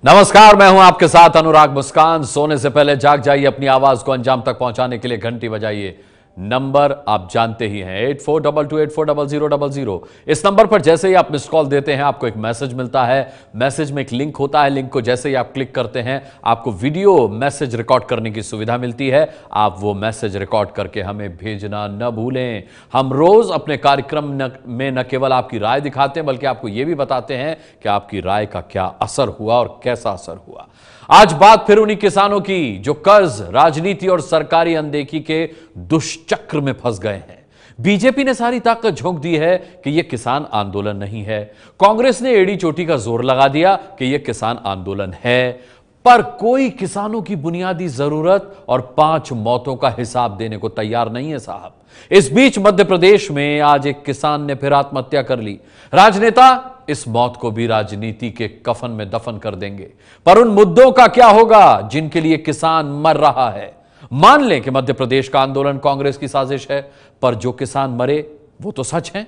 नमस्कार, मैं हूं आपके साथ अनुराग मुस्कान। सोने से पहले जाग जाइए, अपनी आवाज को अंजाम तक पहुंचाने के लिए घंटी बजाइए। नंबर आप जानते ही हैं 8422840000। इस नंबर पर जैसे ही आप मिस कॉल देते हैं आपको एक मैसेज मिलता है। मैसेज में एक लिंक होता है, लिंक को जैसे ही आप क्लिक करते हैं आपको वीडियो मैसेज रिकॉर्ड करने की सुविधा मिलती है। आप वो मैसेज रिकॉर्ड करके हमें भेजना न भूलें। हम रोज अपने कार्यक्रम में न केवल आपकी राय दिखाते हैं बल्कि आपको यह भी बताते हैं कि आपकी राय का क्या असर हुआ और कैसा असर हुआ। आज बात फिर उन्हीं किसानों की जो कर्ज, राजनीति और सरकारी अनदेखी के दुष्चक्र में फंस गए हैं। बीजेपी ने सारी ताकत झोंक दी है कि यह किसान आंदोलन नहीं है। कांग्रेस ने एड़ी चोटी का जोर लगा दिया कि यह किसान आंदोलन है, पर कोई किसानों की बुनियादी जरूरत और 5 मौतों का हिसाब देने को तैयार नहीं है साहब। इस बीच मध्य प्रदेश में आज एक किसान ने फिर आत्महत्या कर ली। राजनेता इस मौत को भी राजनीति के कफन में दफन कर देंगे, पर उन मुद्दों का क्या होगा जिनके लिए किसान मर रहा है। मान लें कि मध्य प्रदेश का आंदोलन कांग्रेस की साजिश है, पर जो किसान मरे वो तो सच है,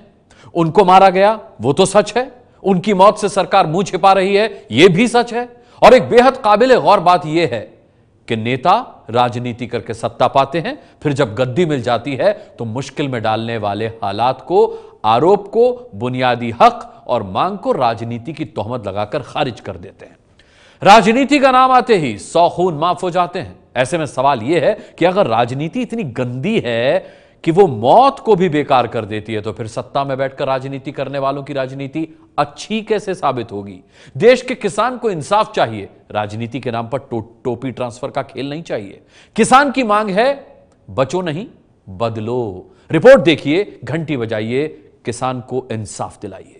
उनको मारा गया वो तो सच है, उनकी मौत से सरकार मुंह छिपा रही है यह भी सच है। और एक बेहद काबिल गौर बात यह है कि नेता राजनीति करके सत्ता पाते हैं, फिर जब गद्दी मिल जाती है तो मुश्किल में डालने वाले हालात को, आरोप को, बुनियादी हक और मांग को राजनीति की तोहमत लगाकर खारिज कर देते हैं। राजनीति का नाम आते ही 100 खून माफ हो जाते हैं। ऐसे में सवाल यह है कि अगर राजनीति इतनी गंदी है कि वो मौत को भी बेकार कर देती है, तो फिर सत्ता में बैठकर राजनीति करने वालों की राजनीति अच्छी कैसे साबित होगी। देश के किसान को इंसाफ चाहिए, राजनीति के नाम पर टोपी ट्रांसफर का खेल नहीं चाहिए। किसान की मांग है बचो नहीं बदलो। रिपोर्ट देखिए, घंटी बजाइए, किसान को इंसाफ दिलाइए।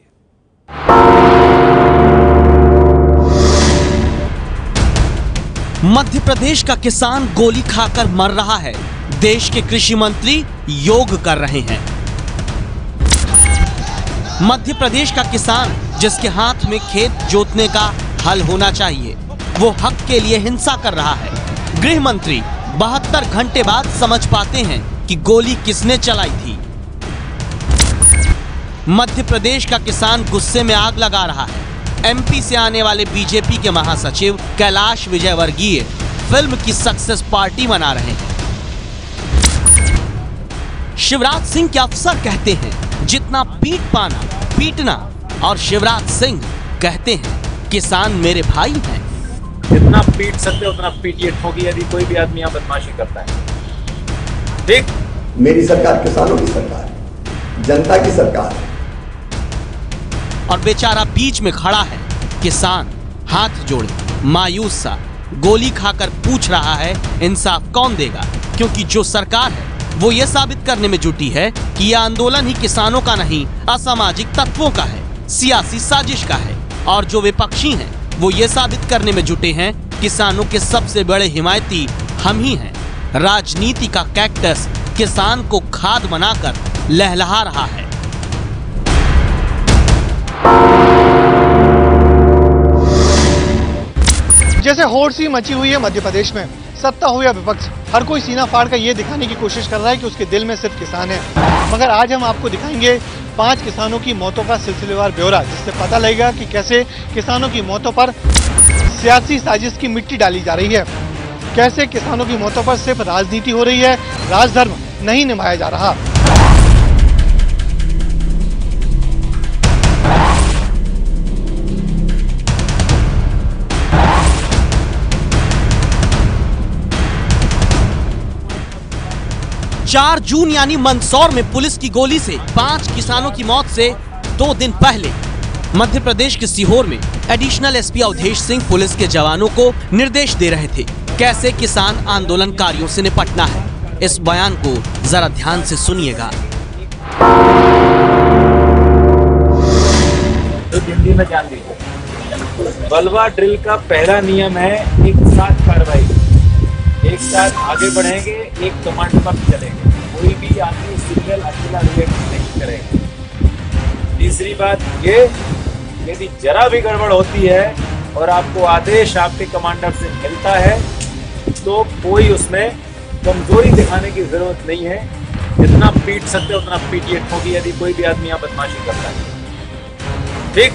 मध्य प्रदेश का किसान गोली खाकर मर रहा है। देश के कृषि मंत्री योग कर रहे हैं। मध्य प्रदेश का किसान जिसके हाथ में खेत जोतने का हल होना चाहिए, वो हक के लिए हिंसा कर रहा है। गृह मंत्री 72 घंटे बाद समझ पाते हैं कि गोली किसने चलाई थी। मध्य प्रदेश का किसान गुस्से में आग लगा रहा है। एमपी से आने वाले बीजेपी के महासचिव कैलाश विजयवर्गीय फिल्म की सक्सेस पार्टी मना रहे हैं। शिवराज सिंह के अफसर कहते हैं जितना पीट पाना पीटना, और शिवराज सिंह कहते हैं किसान मेरे भाई हैं। जितना पीट सकते उतना पीटिए, ठोकी यदि कोई भी आदमी यहाँ बदमाशी करता है। ठीक, मेरी सरकार किसानों की सरकार है, जनता की सरकार है। और बेचारा बीच में खड़ा है। किसान हाथ जोड़े मायूस सा गोली खाकर पूछ रहा है इंसाफ कौन देगा, क्योंकि जो सरकार है वो ये साबित करने में जुटी है कि यह आंदोलन ही किसानों का नहीं, असामाजिक तत्वों का है, सियासी साजिश का है। और जो विपक्षी हैं वो ये साबित करने में जुटे हैं किसानों के सबसे बड़े हिमायती हम ही हैं। राजनीति का कैक्टस किसान को खाद बनाकर लहलहा रहा है। जैसे होड़ सी मची हुई है मध्य प्रदेश में, सत्ता हो या विपक्ष, हर कोई सीना फाड़ कर ये दिखाने की कोशिश कर रहा है कि उसके दिल में सिर्फ किसान है। मगर आज हम आपको दिखाएंगे 5 किसानों की मौतों का सिलसिलेवार ब्यौरा, जिससे पता लगेगा कि कैसे किसानों की मौतों पर सियासी साजिश की मिट्टी डाली जा रही है, कैसे किसानों की मौतों पर सिर्फ राजनीति हो रही है, राजधर्म नहीं निभाया जा रहा। चार जून यानी मंदसौर में पुलिस की गोली से 5 किसानों की मौत से 2 दिन पहले मध्य प्रदेश के सीहोर में additional SP Awadhesh Singh police के जवानों को निर्देश दे रहे थे कैसे किसान आंदोलनकारियों से निपटना है। इस बयान को जरा ध्यान से सुनिएगा। हिंदी में ध्यान दीजिए। बलवा ड्रिल का पहला नियम है एक साथ कार्रवाई, एक साथ आगे बढ़ेंगे, एक कमांड पर चलेंगे, कोई भी आदमी सिंगल अकेला रिएक्ट नहीं करेगा। तीसरी बात ये, यदि जरा भी गड़बड़ होती है और आपको आदेश आपके कमांडर से मिलता है तो कोई उसमें कमजोरी दिखाने की जरूरत नहीं है। जितना पीट सकते उतना पीटिए, ठोकी यदि कोई भी आदमी यहाँ बदमाशी करता है। ठीक,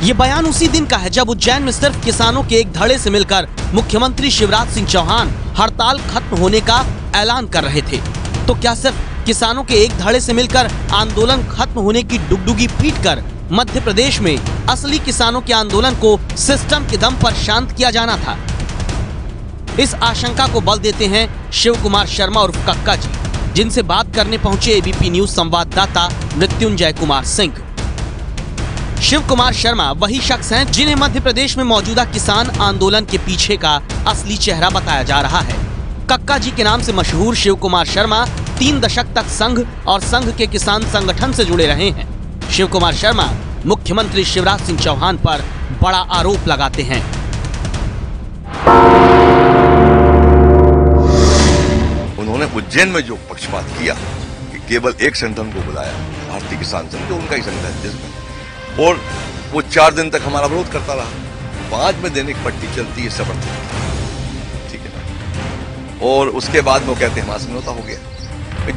ये बयान उसी दिन का है जब उज्जैन में सिर्फ किसानों के एक धड़े से मिलकर मुख्यमंत्री शिवराज सिंह चौहान हड़ताल खत्म होने का ऐलान कर रहे थे। तो क्या सिर्फ किसानों के एक धड़े से मिलकर आंदोलन खत्म होने की डुगडुगी पीटकर मध्य प्रदेश में असली किसानों के आंदोलन को सिस्टम के दम पर शांत किया जाना था? इस आशंका को बल देते हैं शिव कुमार शर्मा उर्फ कक्का जी, जिनसे बात करने पहुंचे एबीपी न्यूज संवाददाता मृत्युंजय कुमार सिंह। शिव कुमार शर्मा वही शख्स हैं जिन्हें मध्य प्रदेश में मौजूदा किसान आंदोलन के पीछे का असली चेहरा बताया जा रहा है। कक्का जी के नाम से मशहूर शिव कुमार शर्मा 3 दशक तक संघ और संघ के किसान संगठन से जुड़े रहे हैं। शिव कुमार शर्मा मुख्यमंत्री शिवराज सिंह चौहान पर बड़ा आरोप लगाते हैं। उन्होंने उज्जैन में जो पक्षपात किया कि केवल एक संगठन को बुलाया, भारतीय किसान संघ, जो उनका ही संगठन जिसमें, और वो 4 दिन तक हमारा विरोध करता रहा। 5 में दैनिक पट्टी चलती है समर्थन, ठीक है ना, और उसके बाद वो कहते हैं हमारा समझौता हो गया।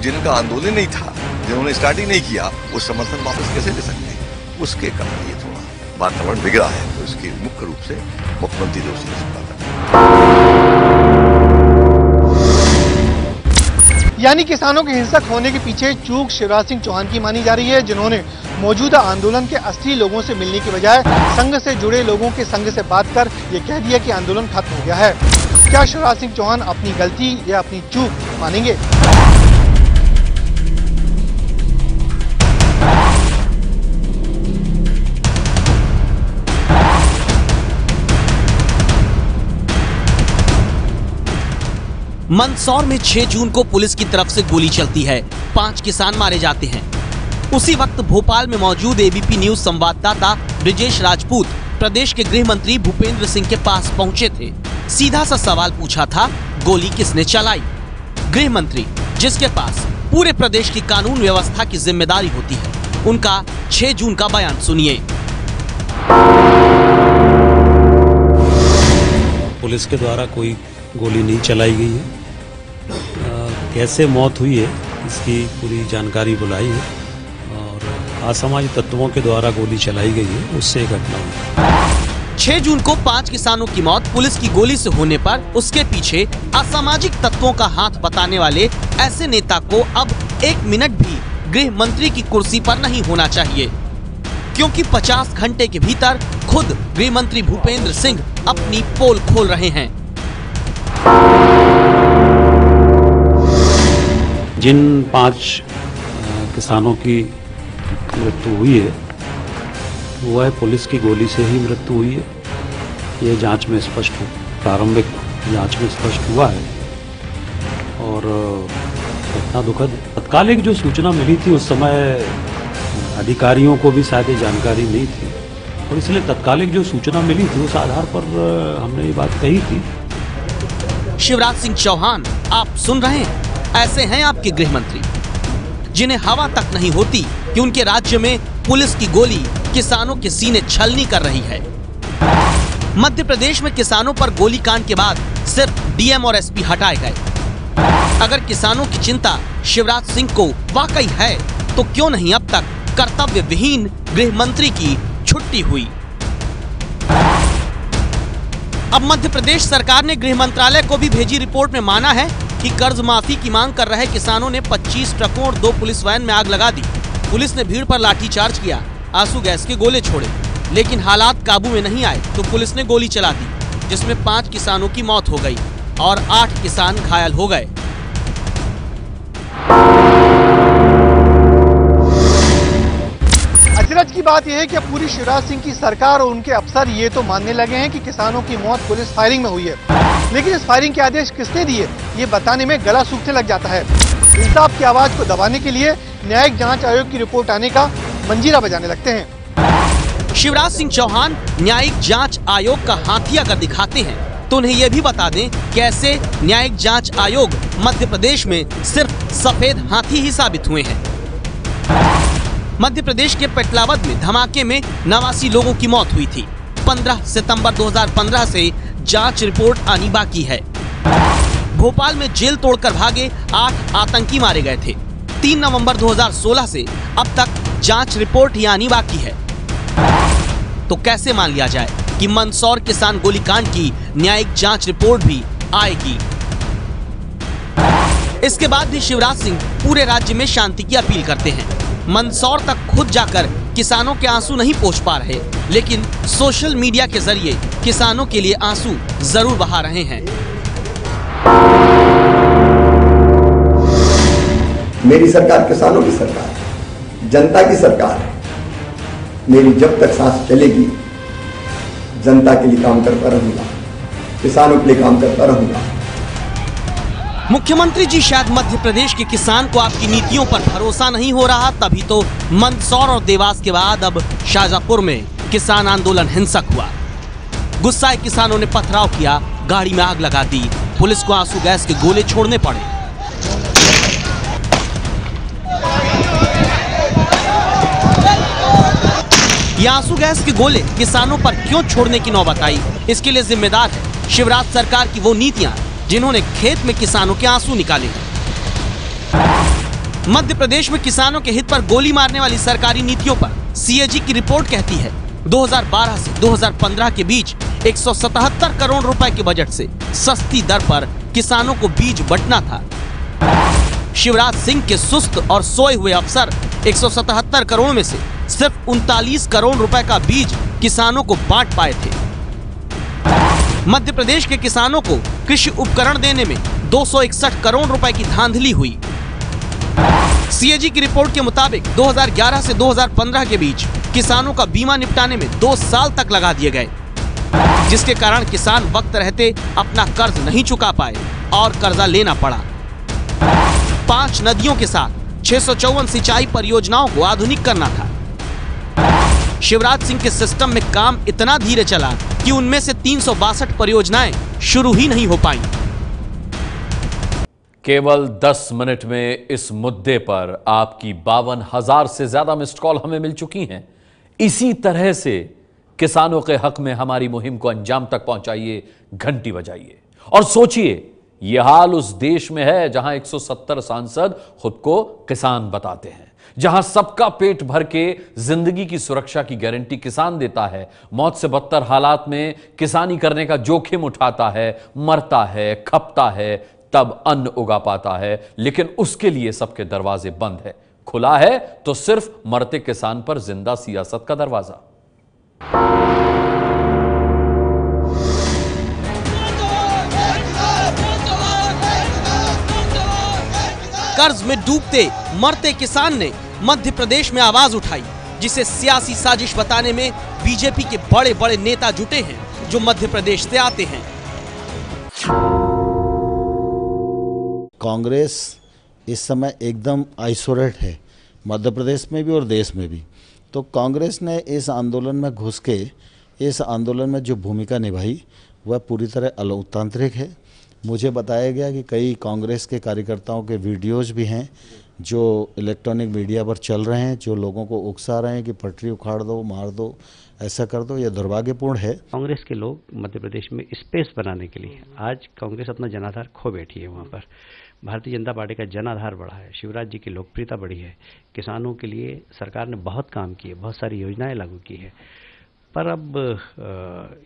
जिनका आंदोलन नहीं था, जिन्होंने स्टार्ट ही नहीं किया, वो समर्थन वापस कैसे ले सकते हैं? उसके कारण ये थोड़ा वातावरण बिगड़ा है, तो इसकी मुख्य रूप से मुख्यमंत्री दोषी हो सकता था। यानी किसानों के हिंसक होने के पीछे चूक शिवराज सिंह चौहान की मानी जा रही है, जिन्होंने मौजूदा आंदोलन के असली लोगों से मिलने की बजाय संघ से जुड़े लोगों के संग से बात कर ये कह दिया कि आंदोलन खत्म हो गया है। क्या शिवराज सिंह चौहान अपनी गलती या अपनी चूक मानेंगे? मंदसौर में 6 जून को पुलिस की तरफ से गोली चलती है, 5 किसान मारे जाते हैं। उसी वक्त भोपाल में मौजूद एबीपी न्यूज संवाददाता ब्रिजेश राजपूत प्रदेश के गृह मंत्री भूपेंद्र सिंह के पास पहुंचे थे। सीधा सा सवाल पूछा था, गोली किसने चलाई? गृह मंत्री, जिसके पास पूरे प्रदेश की कानून व्यवस्था की जिम्मेदारी होती है, उनका 6 जून का बयान सुनिए। पुलिस के द्वारा कोई गोली नहीं चलाई गई है। कैसे मौत हुई है इसकी पूरी जानकारी बुलाई है, और असामाजिक तत्वों के द्वारा गोली चलाई गई है, उससे घटना हुई। 6 जून को 5 किसानों की मौत पुलिस की गोली से होने पर उसके पीछे असामाजिक तत्वों का हाथ बताने वाले ऐसे नेता को अब 1 मिनट भी गृह मंत्री की कुर्सी पर नहीं होना चाहिए, क्योंकि 50 घंटे के भीतर खुद गृह मंत्री भूपेंद्र सिंह अपनी पोल खोल रहे हैं। जिन 5 किसानों की मृत्यु हुई है, वह पुलिस की गोली से ही मृत्यु हुई है। ये जांच में स्पष्ट, प्रारंभिक जांच में स्पष्ट हुआ है, और घटना दुखद। तत्कालिक जो सूचना मिली थी उस समय अधिकारियों को भी शायद जानकारी नहीं थी, और इसलिए तत्कालिक जो सूचना मिली थी उस आधार पर हमने ये बात कही थी। शिवराज सिंह चौहान, आप सुन रहे हैं, ऐसे हैं आपके गृह मंत्री, जिन्हें हवा तक नहीं होती कि उनके राज्य में पुलिस की गोली किसानों के सीने छलनी कर रही है। मध्य प्रदेश में किसानों पर गोलीकांड के बाद सिर्फ डीएम और एसपी हटाए गए। अगर किसानों की चिंता शिवराज सिंह को वाकई है, तो क्यों नहीं अब तक कर्तव्य विहीन गृह मंत्री की छुट्टी हुई? अब मध्य प्रदेश सरकार ने गृह मंत्रालय को भी भेजी रिपोर्ट में माना है कि कर्ज माफी की मांग कर रहे किसानों ने 25 ट्रकों और 2 पुलिस वैन में आग लगा दी। पुलिस ने भीड़ पर लाठीचार्ज किया, आंसू गैस के गोले छोड़े, लेकिन हालात काबू में नहीं आए तो पुलिस ने गोली चला दी, जिसमें 5 किसानों की मौत हो गई और 8 किसान घायल हो गए। अचरज की बात यह है कि अब पूरी शिवराज सिंह की सरकार और उनके अफसर ये तो मानने लगे हैं कि किसानों की मौत पुलिस फायरिंग में हुई है, लेकिन इस फायरिंग के आदेश किसने दिए, ये बताने में गला सूखने लग जाता है। इंसाफ की आवाज को दबाने के लिए न्यायिक जांच आयोग की रिपोर्ट आने का मंजीरा बजाने लगते हैं। शिवराज सिंह चौहान न्यायिक जांच आयोग का हाथी अगर दिखाते हैं, तो उन्हें यह भी बता दें कैसे न्यायिक जांच आयोग मध्य प्रदेश में सिर्फ सफेद हाथी ही साबित हुए हैं। मध्य प्रदेश के पेटलावद में धमाके में 89 लोगों की मौत हुई थी। 15 सितंबर 2015 से जांच रिपोर्ट आनी बाकी है। भोपाल में जेल तोड़कर भागे 8 आतंकी मारे गए थे। 3 नवंबर 2016 से अब तक जांच रिपोर्ट ही आनी बाकी है। तो कैसे मान लिया जाए कि मंदसौर किसान गोलीकांड की न्यायिक जांच रिपोर्ट भी आएगी। इसके बाद भी शिवराज सिंह पूरे राज्य में शांति की अपील करते हैं। मंदसौर तक खुद जाकर किसानों के आंसू नहीं पोंछ पा रहे, लेकिन सोशल मीडिया के जरिए किसानों के लिए आंसू जरूर बहा रहे हैं। मेरी सरकार किसानों की सरकार है, जनता की सरकार है। मेरी जब तक सांस चलेगी जनता के लिए काम करता रहूंगा, किसानों के लिए काम करता रहूंगा। मुख्यमंत्री जी शायद मध्य प्रदेश के किसान को आपकी नीतियों पर भरोसा नहीं हो रहा, तभी तो मंदसौर और देवास के बाद अब शाहजहांपुर में किसान आंदोलन हिंसक हुआ। गुस्साए किसानों ने पथराव किया, गाड़ी में आग लगा दी, पुलिस को आंसू गैस के गोले छोड़ने पड़े। ये आंसू गैस के गोले किसानों पर क्यों छोड़ने की नौबत आई, इसके लिए जिम्मेदार है शिवराज सरकार की वो नीतियां जिन्होंने खेत में किसानों के आंसू निकाले। मध्य प्रदेश में किसानों के हित पर गोली मारने वाली सरकारी नीतियों पर सीएजी की रिपोर्ट कहती है 2012 से 2015 के बीच 177 करोड़ रुपए के बजट से सस्ती दर पर किसानों को बीज बंटना था। शिवराज सिंह के सुस्त और सोए हुए अफसर 177 करोड़ में से सिर्फ 39 करोड़ रुपए का बीज किसानों को बांट पाए थे। मध्य प्रदेश के किसानों को कृषि उपकरण देने में 261 करोड़ रुपए की धांधली हुई। सीएजी की रिपोर्ट के मुताबिक 2011 से 2015 के बीच किसानों का बीमा निपटाने में 2 साल तक लगा दिए गए, जिसके कारण किसान वक्त रहते अपना कर्ज नहीं चुका पाए और कर्जा लेना पड़ा। 5 नदियों के साथ 654 सिंचाई परियोजनाओं को आधुनिक करना था। शिवराज सिंह के सिस्टम में काम इतना धीरे चला कि उनमें से 362 परियोजनाएं शुरू ही नहीं हो पाई। केवल 10 मिनट में इस मुद्दे पर आपकी 52,000 से ज्यादा मिस्ड कॉल हमें मिल चुकी हैं। इसी तरह से किसानों के हक में हमारी मुहिम को अंजाम तक पहुंचाइए, घंटी बजाइए और सोचिए, यह हाल उस देश में है जहां 170 सांसद खुद को किसान बताते हैं, जहां सबका पेट भर के जिंदगी की सुरक्षा की गारंटी किसान देता है, मौत से बदतर हालात में किसानी करने का जोखिम उठाता है, मरता है, खपता है, तब अन्न उगा पाता है, लेकिन उसके लिए सबके दरवाजे बंद है। खुला है तो सिर्फ मरते किसान पर जिंदा सियासत का दरवाजा। कर्ज में डूबते मरते किसान ने मध्य प्रदेश में आवाज उठाई, जिसे सियासी साजिश बताने में बीजेपी के बड़े बड़े नेता जुटे हैं जो मध्य प्रदेश से आते हैं। कांग्रेस इस समय एकदम आइसोलेट है, मध्य प्रदेश में भी और देश में भी। तो कांग्रेस ने इस आंदोलन में घुस के इस आंदोलन में जो भूमिका निभाई वह पूरी तरह अलोकतांत्रिक है। मुझे बताया गया कि कई कांग्रेस के कार्यकर्ताओं के वीडियोज भी हैं जो इलेक्ट्रॉनिक मीडिया पर चल रहे हैं, जो लोगों को उकसा रहे हैं कि पटरी उखाड़ दो, मार दो, ऐसा कर दो। यह दुर्भाग्यपूर्ण है। कांग्रेस के लोग मध्य प्रदेश में स्पेस बनाने के लिए आज कांग्रेस अपना जनाधार खो बैठी है। वहाँ पर भारतीय जनता पार्टी का जनाधार बढ़ा है, शिवराज जी की लोकप्रियता बढ़ी है, किसानों के लिए सरकार ने बहुत काम किए, बहुत सारी योजनाएं लागू की है। पर अब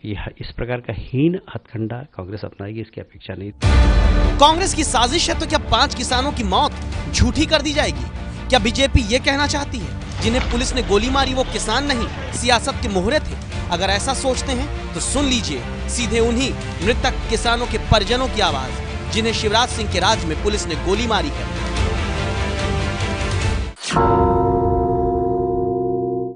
यह इस प्रकार का हीन हथकंडा कांग्रेस अपनाएगी, इसकी अपेक्षा नहीं। कांग्रेस की साजिश है तो क्या 5 किसानों की मौत झूठी कर दी जाएगी? क्या बीजेपी ये कहना चाहती है जिन्हें पुलिस ने गोली मारी वो किसान नहीं, सियासत के मोहरे थे? अगर ऐसा सोचते हैं तो सुन लीजिए सीधे उन्हीं मृतक किसानों के परिजनों की आवाज, जिन्हें शिवराज सिंह के राज में पुलिस ने गोली मारी है।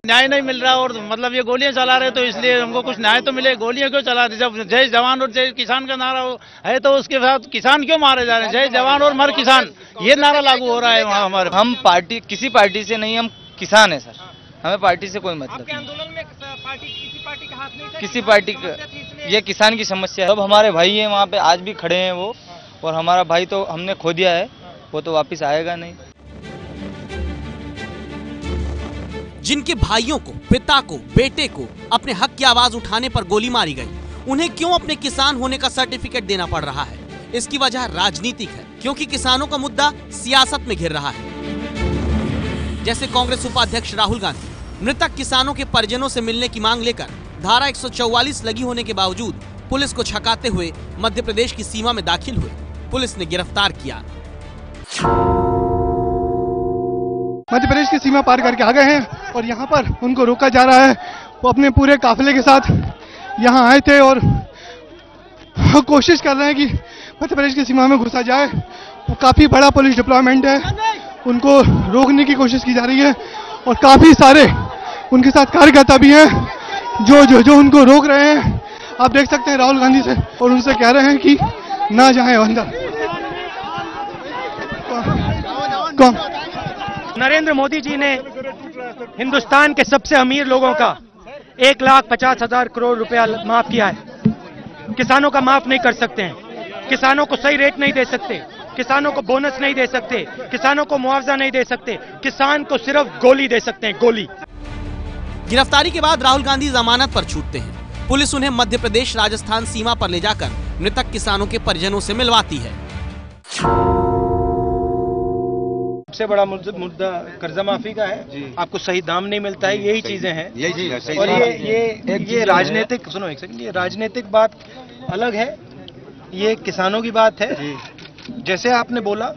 न्याय नहीं मिल रहा और मतलब ये गोलियां चला रहे, तो इसलिए हमको कुछ न्याय तो मिले। गोलियां क्यों चला रहे? जब जय जवान और जय किसान का नारा है तो उसके साथ किसान क्यों मारे जा रहे हैं? जय जवान और मर किसान, ये नारा लागू हो रहा है वहाँ हमारे। हम पार्टी, किसी पार्टी से नहीं, हम किसान है सर, हमें पार्टी से कोई मतलब नहीं। आंदोलन में किसी पार्टी का हाथ नहीं था? किसी पार्टी का, ये किसान की समस्या है। अब हमारे भाई हैं वहाँ पे, आज भी खड़े हैं वो, और हमारा भाई तो हमने खो दिया है, वो तो वापिस आएगा नहीं। जिनके भाइयों को, पिता को, बेटे को अपने हक की आवाज उठाने पर गोली मारी गई, उन्हें क्यों अपने किसान होने का सर्टिफिकेट देना पड़ रहा है? इसकी वजह राजनीतिक है, क्योंकि किसानों का मुद्दा सियासत में घिर रहा है। जैसे कांग्रेस उपाध्यक्ष राहुल गांधी, मृतक किसानों के परिजनों से मिलने की मांग लेकर धारा 144 लगी होने के बावजूद पुलिस को छकाते हुए मध्य प्रदेश की सीमा में दाखिल हुए। पुलिस ने गिरफ्तार किया। मध्य प्रदेश की सीमा पार करके आ गए हैं और यहाँ पर उनको रोका जा रहा है। वो अपने पूरे काफिले के साथ यहाँ आए थे और कोशिश कर रहे हैं कि मध्य प्रदेश की सीमा में घुसा जाए। वो काफी बड़ा पुलिस डिप्लॉयमेंट है, उनको रोकने की कोशिश की जा रही है और काफी सारे उनके साथ कार्यकर्ता भी हैं जो उनको रोक रहे हैं। आप देख सकते हैं राहुल गांधी से और उनसे कह रहे हैं कि ना जाएं अंदर। कौन? नरेंद्र मोदी जी ने हिंदुस्तान के सबसे अमीर लोगों का 1,50,000 करोड़ रुपया माफ किया है। किसानों का माफ नहीं कर सकते हैं, किसानों को सही रेट नहीं दे सकते, किसानों को बोनस नहीं दे सकते, किसानों को मुआवजा नहीं दे सकते, किसान को सिर्फ गोली दे सकते हैं, गोली। गिरफ्तारी के बाद राहुल गांधी जमानत पर छूटते हैं। पुलिस उन्हें मध्य प्रदेश राजस्थान सीमा पर ले जाकर मृतक किसानों के परिजनों से मिलवाती है। सबसे बड़ा मुद्दा कर्जा माफी का है। आपको सही दाम नहीं मिलता है, यही चीजें हैं। और ये राजनीतिक, सुनो एक सेकंड, ये राजनीतिक बात अलग है, ये किसानों की बात है। जैसे आपने बोला,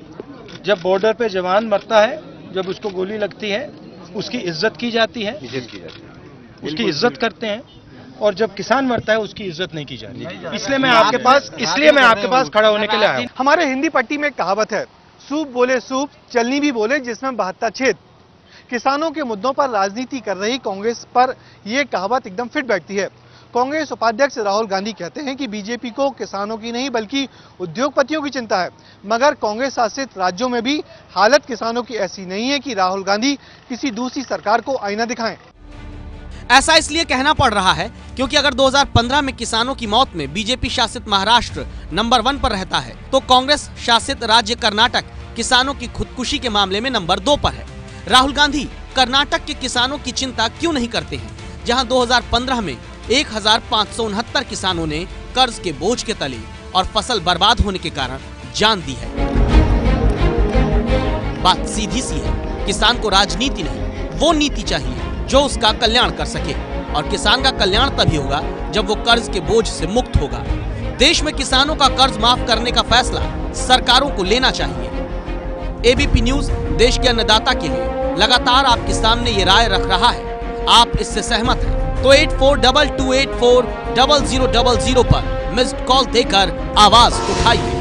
जब बॉर्डर पे जवान मरता है, जब उसको गोली लगती है, उसकी इज्जत की जाती है, उसकी इज्जत करते हैं, और जब किसान मरता है उसकी इज्जत नहीं की जाती। इसलिए मैं आपके पास खड़ा होने के लिए आया हूं। हमारे हिंदी पट्टी में एक कहावत है, सूप बोले सूप, चलनी भी बोले जिसमें 72 छेद। किसानों के मुद्दों पर राजनीति कर रही कांग्रेस पर यह कहावत एकदम फिट बैठती है। कांग्रेस उपाध्यक्ष राहुल गांधी कहते हैं कि बीजेपी को किसानों की नहीं बल्कि उद्योगपतियों की चिंता है, मगर कांग्रेस शासित राज्यों में भी हालत किसानों की ऐसी नहीं है कि राहुल गांधी किसी दूसरी सरकार को आईना दिखाएं। ऐसा इसलिए कहना पड़ रहा है क्योंकि अगर 2015 में किसानों की मौत में बीजेपी शासित महाराष्ट्र नंबर 1 पर रहता है, तो कांग्रेस शासित राज्य कर्नाटक किसानों की खुदकुशी के मामले में नंबर 2 पर है। राहुल गांधी कर्नाटक के किसानों की चिंता क्यों नहीं करते हैं, जहां 2015 में 1569 किसानों ने कर्ज के बोझ के तले और फसल बर्बाद होने के कारण जान दी है। बात सीधी सी है, किसान को राजनीति नहीं, वो नीति चाहिए जो उसका कल्याण कर सके, और किसान का कल्याण तभी होगा जब वो कर्ज के बोझ से मुक्त होगा। देश में किसानों का कर्ज माफ करने का फैसला सरकारों को लेना चाहिए। एबीपी न्यूज देश के अन्नदाता के लिए लगातार आपके सामने ये राय रख रहा है। आप इससे सहमत हैं तो 8422840000 पर मिस्ड कॉल देकर आवाज उठाइए।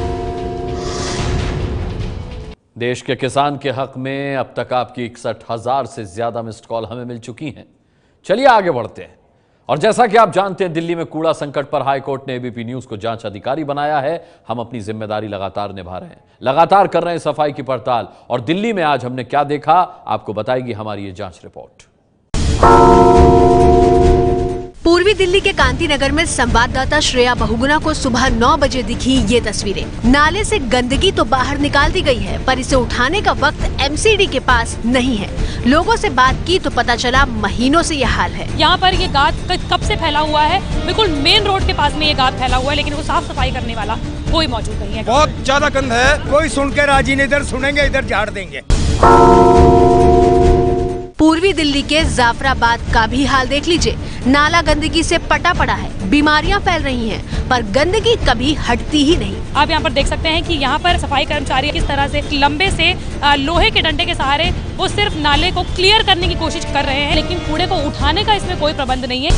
देश के किसान के हक में अब तक आपकी 61,000 से ज्यादा मिस्ड कॉल हमें मिल चुकी हैं। चलिए आगे बढ़ते हैं। और जैसा कि आप जानते हैं, दिल्ली में कूड़ा संकट पर हाईकोर्ट ने एबीपी न्यूज को जांच अधिकारी बनाया है। हम अपनी जिम्मेदारी लगातार निभा रहे हैं, लगातार कर रहे हैं सफाई की पड़ताल। और दिल्ली में आज हमने क्या देखा, आपको बताएगी हमारी ये जांच रिपोर्ट। पूर्वी दिल्ली के कांति नगर में संवाददाता श्रेया बहुगुणा को सुबह 9 बजे दिखी ये तस्वीरें। नाले से गंदगी तो बाहर निकाल दी गई है, पर इसे उठाने का वक्त एमसीडी के पास नहीं है। लोगों से बात की तो पता चला महीनों से यह हाल है। यहाँ पर ये गाद कब से फैला हुआ है, बिल्कुल मेन रोड के पास में ये गाद फैला हुआ है, लेकिन वो साफ सफाई करने वाला कोई मौजूद नहीं है। बहुत ज्यादा गंद है, कोई सुन के राजी नहीं, इधर सुनेंगे इधर झाड़ देंगे। पूर्वी दिल्ली के जाफराबाद का भी हाल देख लीजिए। नाला गंदगी से पटा पड़ा है, बीमारियां फैल रही हैं, पर गंदगी कभी हटती ही नहीं। आप यहाँ पर देख सकते हैं कि यहाँ पर सफाई कर्मचारी किस तरह से लंबे से लोहे के डंडे के सहारे वो सिर्फ नाले को क्लियर करने की कोशिश कर रहे हैं, लेकिन कूड़े को उठाने का इसमें कोई प्रबंध नहीं है।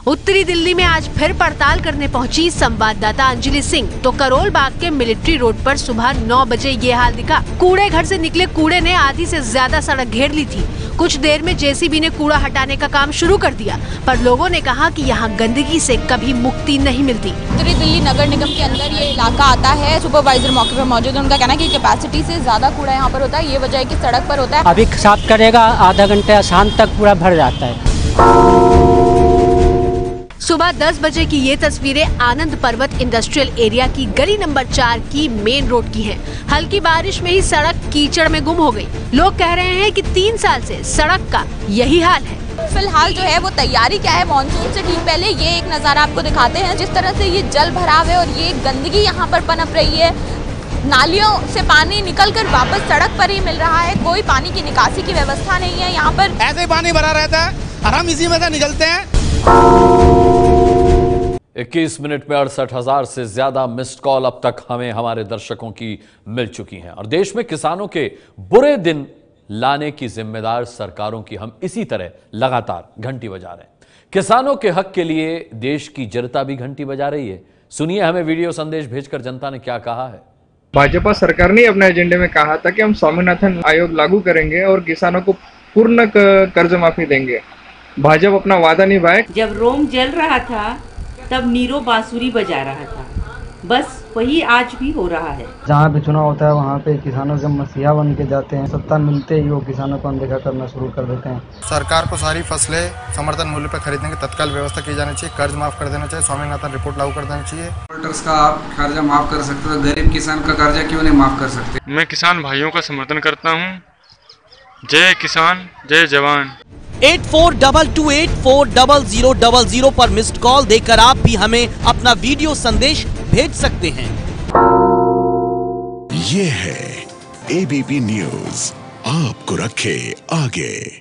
उत्तरी दिल्ली में आज फिर पड़ताल करने पहुंची संवाददाता अंजलि सिंह तो करोल बाग के मिलिट्री रोड पर सुबह 9 बजे ये हाल दिखा। कूड़े घर से निकले कूड़े ने आधी से ज्यादा सड़क घेर ली थी। कुछ देर में जेसीबी ने कूड़ा हटाने का काम शुरू कर दिया, पर लोगों ने कहा कि यहाँ गंदगी से कभी मुक्ति नहीं मिलती। उत्तरी दिल्ली नगर निगम के अंदर ये इलाका आता है। सुपरवाइजर मौके पर मौजूद है, उनका कहना है कि कैपेसिटी से ज्यादा कूड़ा यहाँ पर होता है। ये वजह है कि सड़क पर होता है। अभी साफ करेगा, आधा घंटे शाम तक पूरा भर जाता है। सुबह 10 बजे की ये तस्वीरें आनंद पर्वत इंडस्ट्रियल एरिया की गली नंबर 4 की मेन रोड की हैं। हल्की बारिश में ही सड़क कीचड़ में गुम हो गई। लोग कह रहे हैं कि 3 साल से सड़क का यही हाल है। फिलहाल जो है वो तैयारी क्या है, मॉनसून से ठीक पहले ये एक नज़ारा आपको दिखाते हैं। जिस तरह से ये जल भराव है और ये गंदगी यहाँ पर पनप रही है, नालियों से पानी निकलकर वापस सड़क पर ही मिल रहा है। कोई पानी की निकासी की व्यवस्था नहीं है यहाँ पर। ऐसे ही पानी भरा रहता है और हम इसी में से निकलते हैं। 21 मिनट में 68,000 से ज्यादा मिस्ड कॉल अब तक हमें हमारे दर्शकों की मिल चुकी हैं और देश में किसानों के बुरे दिन लाने की जिम्मेदार सरकारों की हम इसी तरह लगातार घंटी बजा रहे हैं। किसानों के हक के लिए देश की जनता भी घंटी बजा रही है। सुनिए हमें वीडियो संदेश भेजकर जनता ने क्या कहा है। भाजपा सरकार ने अपने एजेंडे में कहा था कि हम स्वामीनाथन आयोग लागू करेंगे और किसानों को पूर्ण कर्ज माफी देंगे। भाजपा अपना वादा निभाए। जब रोम जल रहा था तब नीरो बांसुरी बजा रहा था, बस वही आज भी हो रहा है। जहाँ भी चुनाव होता है वहाँ पे किसानों के मसीहा बन के जाते हैं। सत्ता मिलते ही वो किसानों को अनदेखा करना शुरू कर देते हैं। सरकार को सारी फसलें समर्थन मूल्य पर खरीदने की तत्काल व्यवस्था की जानी चाहिए। कर्ज माफ कर देना चाहिए। स्वामीनाथन रिपोर्ट लागू कर देना चाहिए। होल्डर्स का आप कर्जा माफ कर सकते हो, गरीब किसान का कर्जा क्यों नहीं माफ कर सकते? मैं किसान भाइयों का समर्थन करता हूँ। जय किसान जय जवान। 8422840000 पर मिस्ड कॉल देकर आप भी हमें अपना वीडियो संदेश भेज सकते हैं। ये है एबीपी न्यूज, आपको रखे आगे।